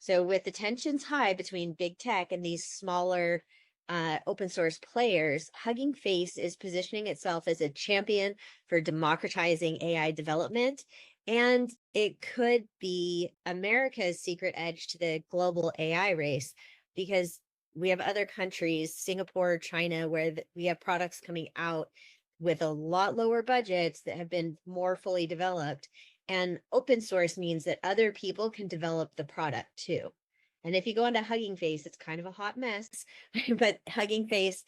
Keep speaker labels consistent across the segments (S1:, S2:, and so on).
S1: So with the tensions high between big tech and these smaller open source players, Hugging Face is positioning itself as a champion for democratizing AI development. And it could be America's secret edge to the global AI race because we have other countries, Singapore, China, where we have products coming out with a lot lower budgets that have been more fully developed. And open source means that other people can develop the product too. And if you go onto Hugging Face, it's kind of a hot mess, but Hugging Face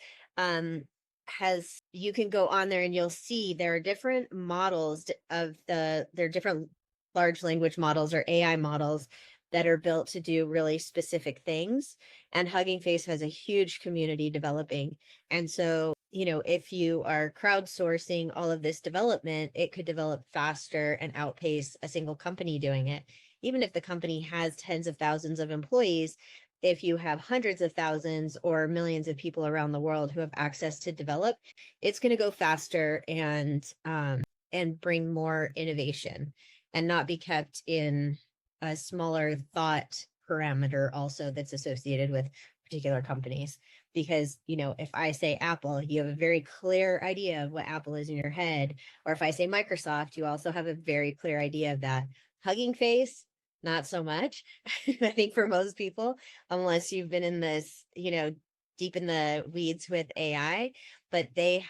S1: you can go on there and you'll see there are different models there are different large language models or AI models that are built to do really specific things. And Hugging Face has a huge community developing. And so, if you are crowdsourcing all of this development, it could develop faster and outpace a single company doing it. Even if the company has tens of thousands of employees, if you have hundreds of thousands or millions of people around the world who have access to develop, it's going to go faster and bring more innovation and not be kept in a smaller thought parameter also that's associated with particular companies. Because, if I say Apple, you have a very clear idea of what Apple is in your head. Or if I say Microsoft, you also have a very clear idea of that. Hugging Face, not so much. I think for most people, unless you've been in this, deep in the weeds with AI, but they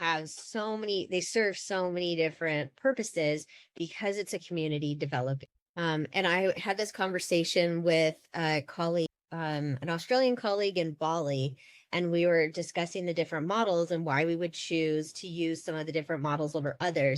S1: serve so many different purposes because it's a community developing. And I had this conversation with a colleague, an Australian colleague in Bali, and we were discussing the different models and why we would choose to use some of the different models over others.